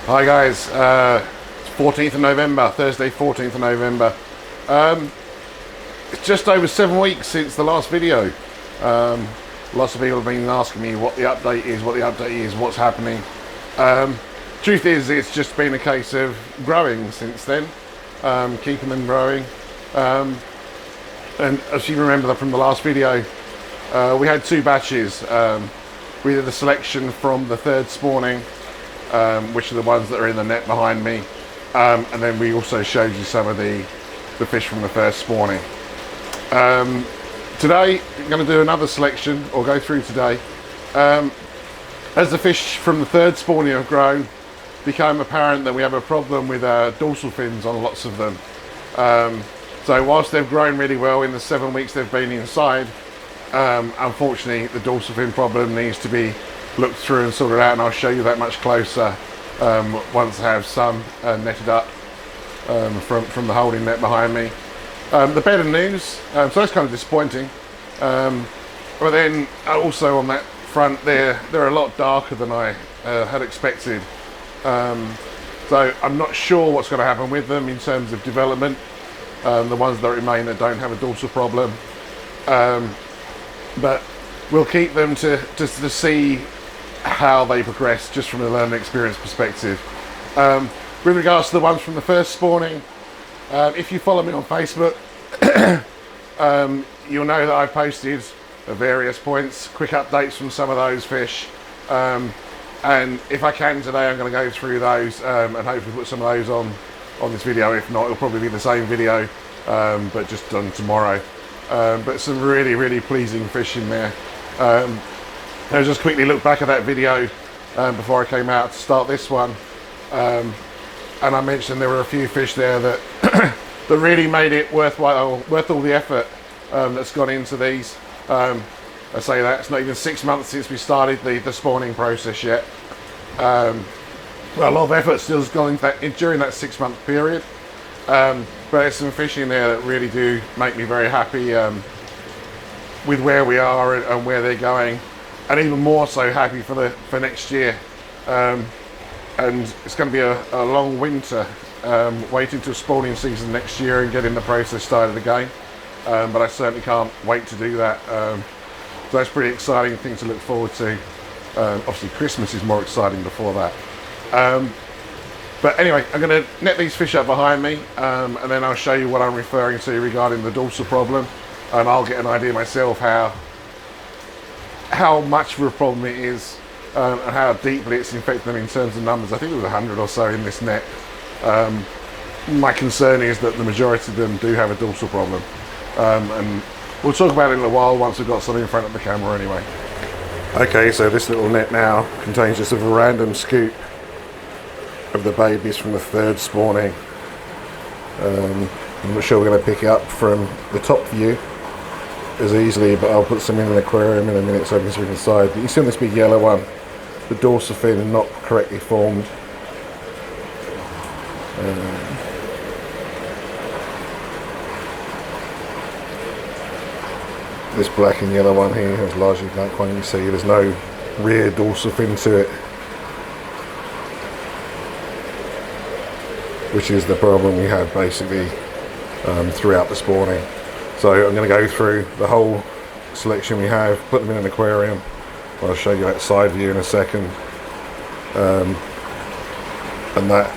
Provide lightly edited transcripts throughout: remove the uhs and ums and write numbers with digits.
Hi guys, it's 14th of November, Thursday 14th of November. It's just over 7 weeks since the last video. Lots of people have been asking me what the update is, what's happening. Truth is, it's just been a case of growing since then, keeping them growing. And as you remember from the last video, we had 2 batches. We did the selection from the 3rd spawning, which are the ones that are in the net behind me, and then we also showed you some of the fish from the 1st spawning. Today we're going to do another selection, or go through today. As the fish from the 3rd spawning have grown, became apparent that we have a problem with dorsal fins on lots of them. So whilst they've grown really well in the 7 weeks they've been inside, unfortunately the dorsal fin problem needs to be looked through and sorted out, and I'll show you that much closer once I have some netted up from the holding net behind me. The better news, so that's kind of disappointing, but then also on that front they're a lot darker than I had expected, so I'm not sure what's going to happen with them in terms of development, the ones that remain that don't have a dorsal problem, but we'll keep them to see how they progress just from a learning experience perspective. With regards to the ones from the 1st spawning, if you follow me on Facebook, you'll know that I've posted at various points quick updates from some of those fish, and if I can today I'm going to go through those and hopefully put some of those on this video. If not, it'll probably be the same video, but just done tomorrow. But some really pleasing fish in there. I'll just quickly look back at that video before I came out to start this one, and I mentioned there were a few fish there that that really made it worth all the effort that's gone into these. I say that it's not even 6 months since we started the spawning process yet. Well, a lot of effort still has gone into that during that 6-month period, but there's some fish in there that really do make me very happy with where we are and where they're going. And even more so happy for next year, and it's going to be a long winter, waiting till spawning season next year and getting the process started again, but I certainly can't wait to do that. So that's a pretty exciting thing to look forward to. Obviously Christmas is more exciting before that, but anyway, I'm going to net these fish up behind me, and then I'll show you what I'm referring to regarding the dorsal problem, and I'll get an idea myself how much of a problem it is, and how deeply it's infected them in terms of numbers. I think it was 100 or so in this net. My concern is that the majority of them do have a dorsal problem, and we'll talk about it in a while once we've got something in front of the camera anyway. Okay, so this little net now contains just a random scoop of the babies from the 3rd spawning. I'm not sure we're going to pick it up from the top view as easily, but I'll put some in an aquarium in a minute so I can see inside. But you see on this big yellow one, the dorsal fin not correctly formed. This black and yellow one here has largely black one. You see there's no rear dorsal fin to it, which is the problem we have basically throughout the spawning. So I'm going to go through the whole selection we have, put them in an aquarium. I'll show you that side view in a second, and that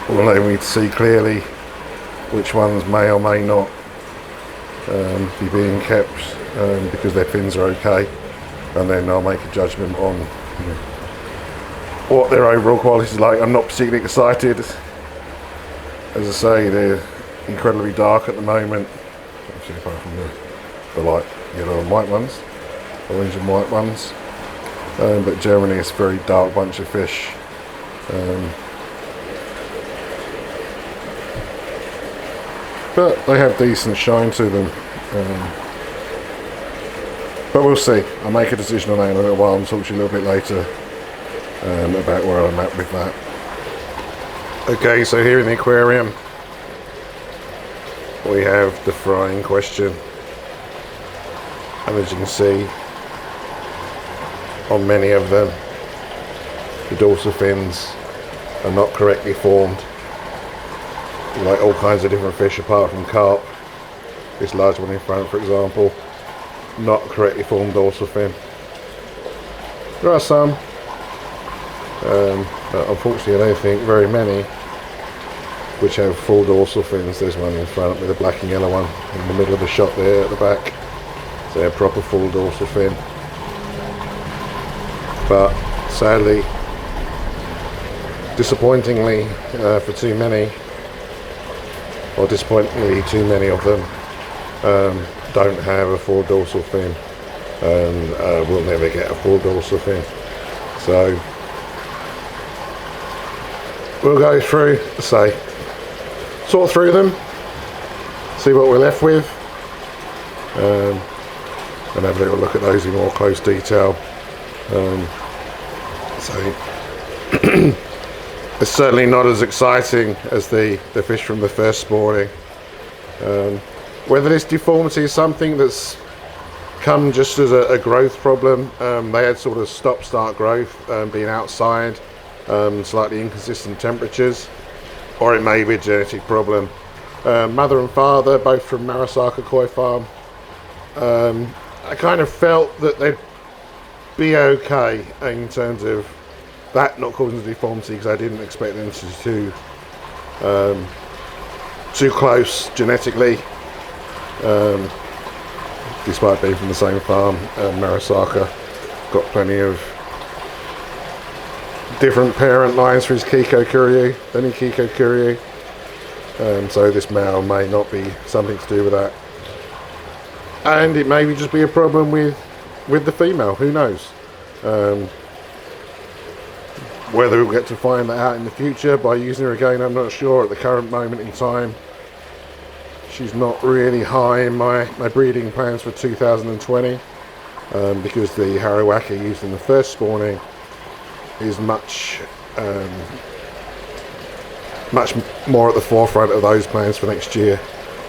will enable me to see clearly which ones may or may not be being kept because their fins are okay, and then I'll make a judgment on what their overall quality is like. I'm not particularly excited. As I say, they're incredibly dark at the moment, actually, apart from the light yellow and white ones, orange and white ones, but generally it's a very dark bunch of fish. But they have decent shine to them, but we'll see. I'll make a decision on that in a little while and talk to you a little bit later about where I'm at with that. Okay, so here in the aquarium we have the fry in question, and as you can see on many of them, the dorsal fins are not correctly formed, like all kinds of different fish apart from carp. This large one in front, for example, not correctly formed dorsal fin. There are some, but unfortunately I don't think very many which have full dorsal fins. There's one in front with a black and yellow one in the middle of the shot there at the back. So a proper full dorsal fin. But sadly, disappointingly for too many, or disappointingly too many of them, don't have a full dorsal fin, and will never get a full dorsal fin. So we'll go through, say, sort through them, see what we're left with, and have a little look at those in more close detail. So it's certainly not as exciting as the fish from the first spawning. Whether this deformity is something that's come just as a growth problem, they had sort of stop-start growth, being outside, slightly inconsistent temperatures, or it may be a genetic problem. Mother and father, both from Marasaka Koi Farm, I kind of felt that they'd be okay in terms of that not causing the deformity, because I didn't expect them to too close genetically. Despite being from the same farm, Marasaka got plenty of different parent lines for his Kiko Kuryu, any Kiko Kuryu, so this male may not be something to do with that, and it may just be a problem with the female. Who knows? Whether we'll get to find that out in the future by using her again, I'm not sure. At the current moment in time, she's not really high in my breeding plans for 2020, because the Harawaki used in the first spawning is much more at the forefront of those plans for next year,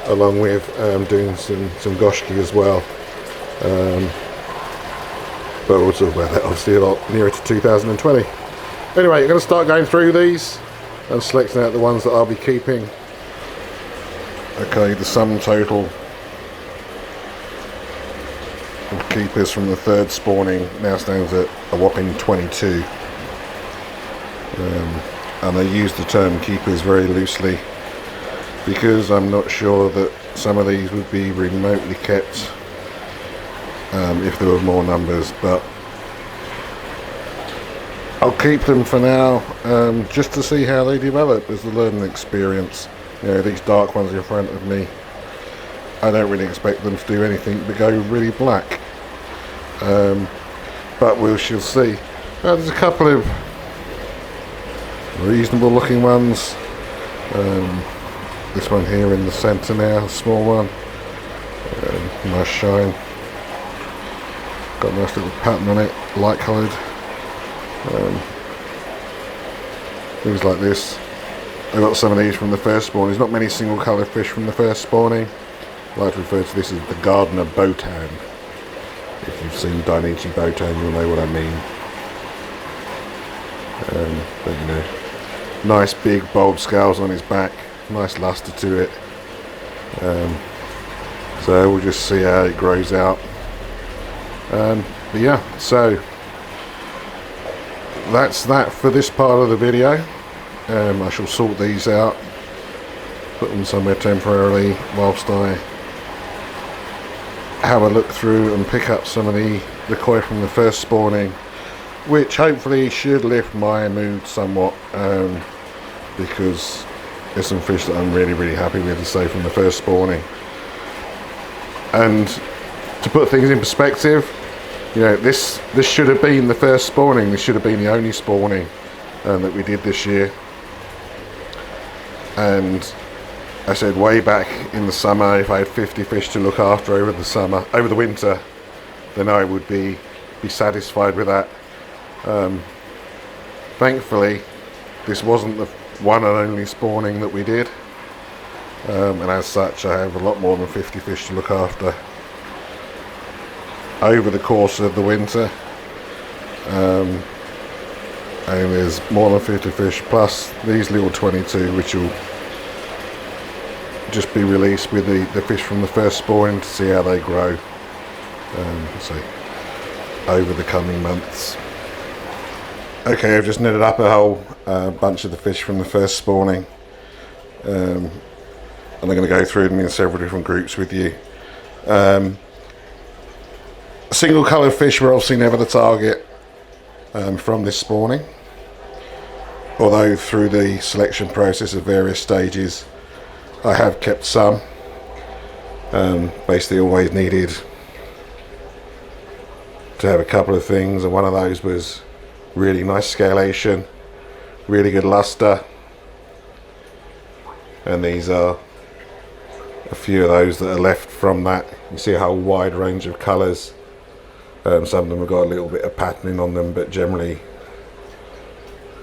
along with doing some Goshiki as well. But we'll talk about that obviously a lot nearer to 2020. Anyway, you're going to start going through these and selecting out the ones that I'll be keeping. Okay, the sum total of keepers from the third spawning now stands at a whopping 22. And I use the term keepers very loosely because I'm not sure that some of these would be remotely kept if there were more numbers, but I'll keep them for now, just to see how they develop as a learning experience. You know, these dark ones in front of me, I don't really expect them to do anything but go really black, but we shall see. There's a couple of reasonable looking ones. This one here in the centre now, small one, nice shine, got a nice little pattern on it, light coloured. Things like this. I got some of these from the first spawn. There's not many single colour fish from the first spawning. I like to refer to this as the Gardener Botan. If you've seen Dainichi Botan, you'll know what I mean. But you know, nice big bold scales on his back, nice lustre to it. So we'll just see how it grows out. But yeah, so that's that for this part of the video. I shall sort these out, put them somewhere temporarily whilst I have a look through and pick up some of the koi from the first spawning, which hopefully should lift my mood somewhat, because there's some fish that I'm really happy with to say from the first spawning. And to put things in perspective, you know, this should have been the first spawning. This should have been the only spawning that we did this year. And I said way back in the summer, if I had 50 fish to look after over the winter, then I would be satisfied with that. Thankfully, this wasn't the one and only spawning that we did, and as such, I have a lot more than 50 fish to look after over the course of the winter. And there's more than 50 fish plus these little 22 which will just be released with the fish from the first spawning to see how they grow so over the coming months. Okay, I've just netted up a whole bunch of the fish from the first spawning, and I'm going to go through them in several different groups with you. Single coloured fish were obviously never the target from this spawning, although through the selection process of various stages I have kept some. Basically always needed to have a couple of things, and one of those was really nice scalation, really good luster, and these are a few of those that are left from that. You see a whole wide range of colours. Some of them have got a little bit of patterning on them, but generally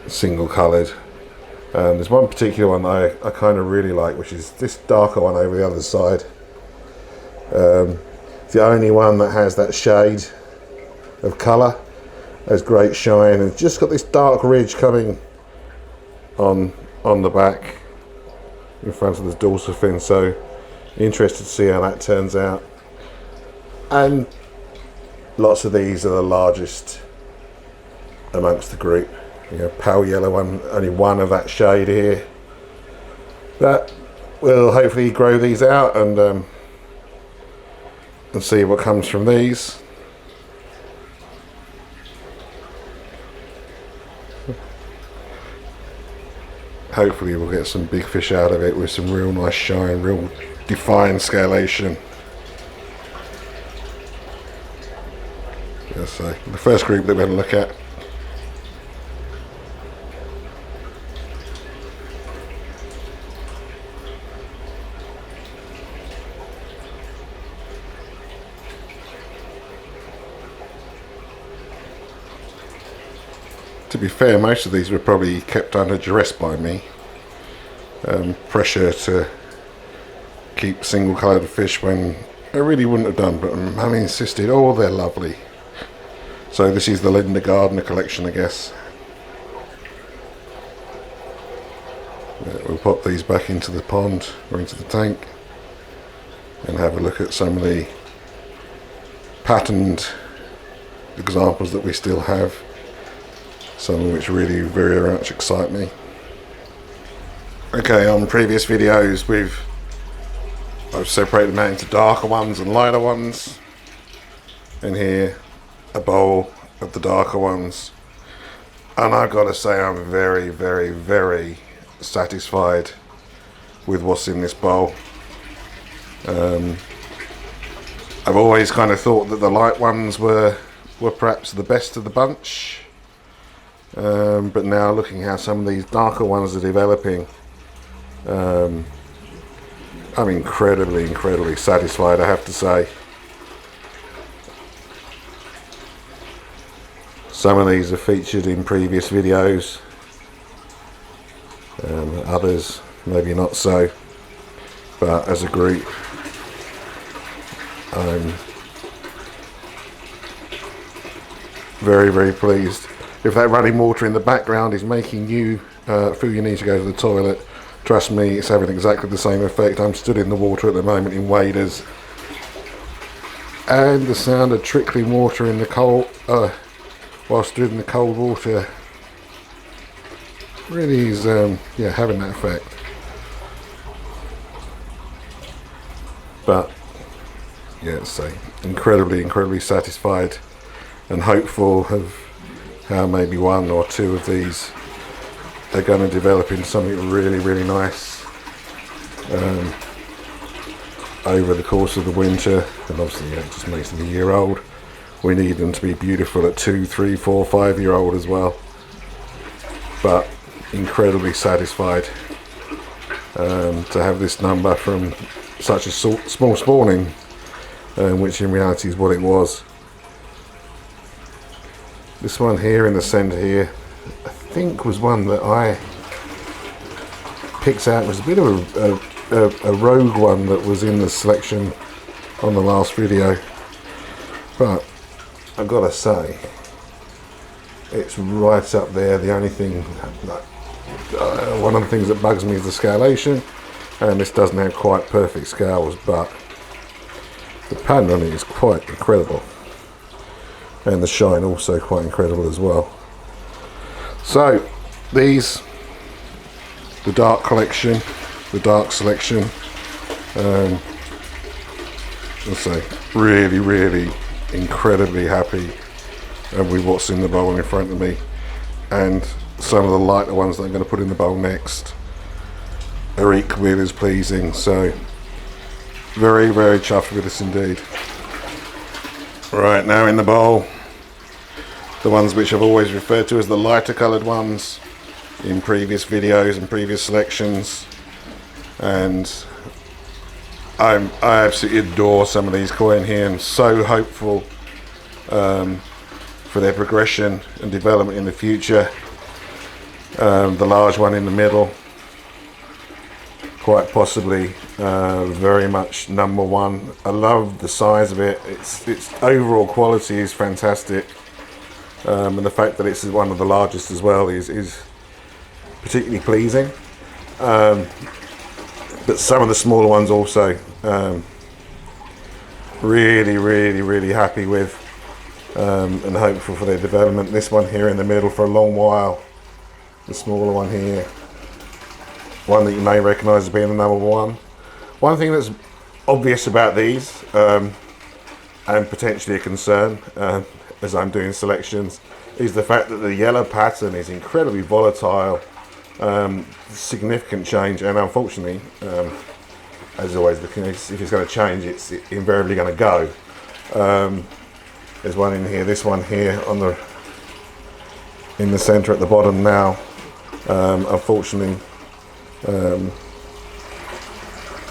single coloured. There's one particular one that I kind of really like, which is this darker one over the other side. It's the only one that has that shade of colour. Has great shine, and just got this dark ridge coming on the back in front of the dorsal fin, so interested to see how that turns out. And lots of these are the largest amongst the group. You know, pale yellow one, only one of that shade here. That will hopefully grow these out and see what comes from these. Hopefully we'll get some big fish out of it with some real nice shine, real defined scalation. Yeah, so the first group that we're going to look at. To be fair, most of these were probably kept under duress by me. Pressure to keep single coloured fish when I really wouldn't have done, but Mummy insisted. Oh, they're lovely. So this is the Linda Gardner collection, I guess. We'll pop these back into the pond or into the tank and have a look at some of the patterned examples that we still have. Some which really very much excite me. Okay, on previous videos I've separated them out into darker ones and lighter ones, and here a bowl of the darker ones, and I've got to say I'm very, very, very satisfied with what's in this bowl. I've always kind of thought that the light ones were perhaps the best of the bunch. But now looking how some of these darker ones are developing, I'm incredibly satisfied, I have to say. Some of these are featured in previous videos, others maybe not so, but as a group I'm very, very pleased. If that running water in the background is making you feel you need to go to the toilet, trust me, it's having exactly the same effect. I'm stood in the water at the moment in waders, and the sound of trickling water in the cold, while stood in the cold water, really is having that effect. But yeah, so incredibly satisfied and hopeful of how maybe one or two of these are going to develop into something really, really nice over the course of the winter. And obviously, it just makes them a year old. We need them to be beautiful at 2, 3, 4, 5 year old as well. But incredibly satisfied to have this number from such a small spawning, which in reality is what it was. This one here in the centre here, I think was one that I picked out. It was a bit of a rogue one that was in the selection on the last video. But I've got to say, it's right up there. The only thing, one of the things that bugs me is the scalation, and this doesn't have quite perfect scales, but the pattern on it is quite incredible, and the shine also quite incredible as well. So these, the dark collection, the dark selection, I'll say really incredibly happy with what's in the bowl in front of me, and some of the lighter ones that I'm going to put in the bowl next are equally as pleasing. So very chuffed with this indeed. Right, now in the bowl, the ones which I've always referred to as the lighter coloured ones in previous videos and previous selections, and I absolutely adore some of these koi in here. I'm so hopeful for their progression and development in the future. The large one in the middle, quite possibly very much number one. I love the size of it. Its overall quality is fantastic, and the fact that it's one of the largest as well is particularly pleasing. But some of the smaller ones also really happy with, and hopeful for their development. This one here in the middle for a long while, the smaller one here, one that you may recognise as being the number one. One thing that's obvious about these, and potentially a concern as I'm doing selections, is the fact that the yellow pattern is incredibly volatile. Significant change, and unfortunately, as always the case, if it's going to change, it's invariably going to go. There's one in here, this one here in the center at the bottom now. Unfortunately,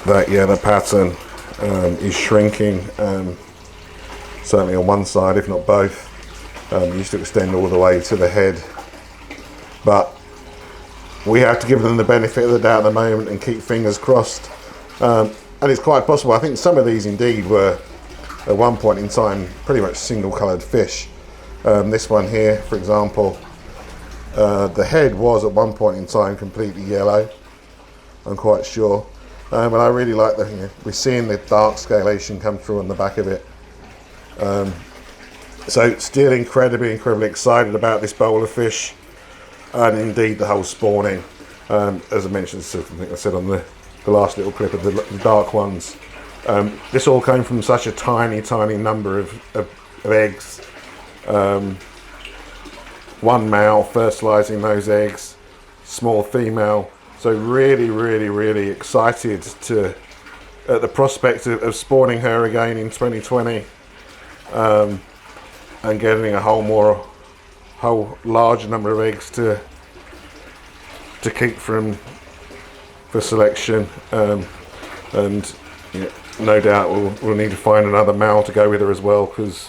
that yellow pattern is shrinking, certainly on one side, if not both. It used to extend all the way to the head, but we have to give them the benefit of the doubt at the moment and keep fingers crossed. And it's quite possible. I think some of these indeed were at one point in time pretty much single coloured fish. This one here, for example, the head was at one point in time completely yellow, I'm quite sure. But I really like we're seeing the dark scalation come through on the back of it. So still incredibly excited about this bowl of fish, and indeed the whole spawning. As I mentioned, I think I said on the last little clip of the dark ones, this all came from such a tiny number of eggs. One male fertilizing those eggs, small female. So really excited at the prospect of spawning her again in 2020, and getting a whole large number of eggs to keep for selection, and no doubt we'll need to find another male to go with her as well, because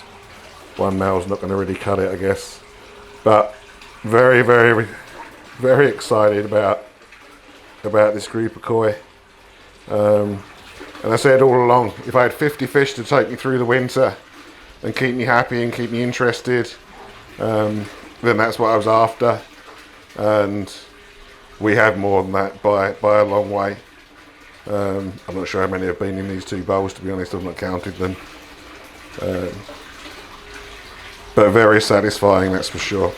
one male's not going to really cut it, I guess. But very excited about this group of koi. And I said all along, if I had 50 fish to take me through the winter and keep me happy and keep me interested, then that's what I was after. And we have more than that by a long way. I'm not sure how many have been in these two bowls, to be honest. I've not counted them. But very satisfying, that's for sure.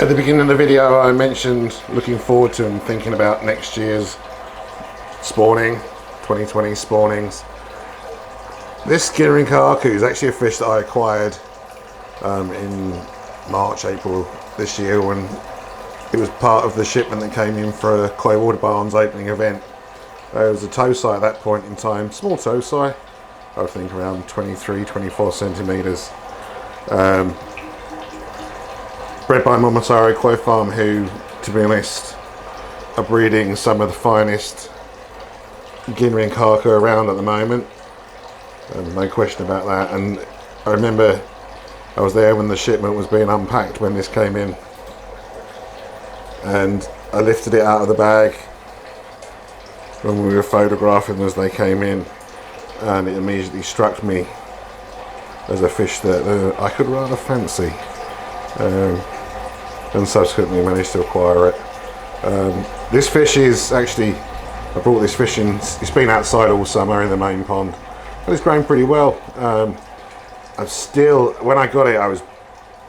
At the beginning of the video, I mentioned looking forward to and thinking about next year's spawning, 2020 spawnings. This Ginnerin Kaku is actually a fish that I acquired in March, April this year, when it was part of the shipment that came in for Koi Water Barn's opening event. It was a tosai at that point in time, small tosai, I would think around 23-24 centimetres. Bred by Momotaro Koi Farm, who, to be honest, are breeding some of the finest Ginnerin Kaku around at the moment. No question about that. And I remember I was there when the shipment was being unpacked when this came in, and I lifted it out of the bag when we were photographing them as they came in, and it immediately struck me as a fish that I could rather fancy, and subsequently managed to acquire it. This fish is actually, I brought this fish in, it's been outside all summer in the main pond, but it's grown pretty well. I'm still, when I got it, I was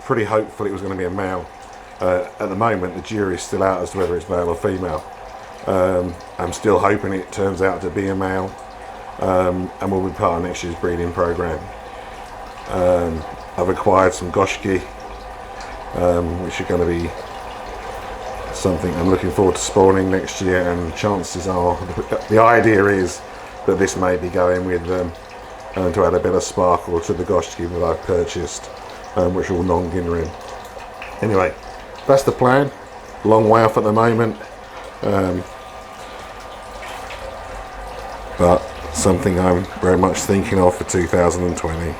pretty hopeful it was going to be a male. At the moment, the jury's still out as to whether it's male or female. I'm still hoping it turns out to be a male, and will be part of next year's breeding program. I've acquired some goshki, which are going to be something I'm looking forward to spawning next year, and chances are, the idea is that this may be going with them, to add a bit of sparkle to the goshki that I've purchased, which are all non-Ginrin. Anyway, that's the plan. Long way off at the moment, but something I'm very much thinking of for 2020.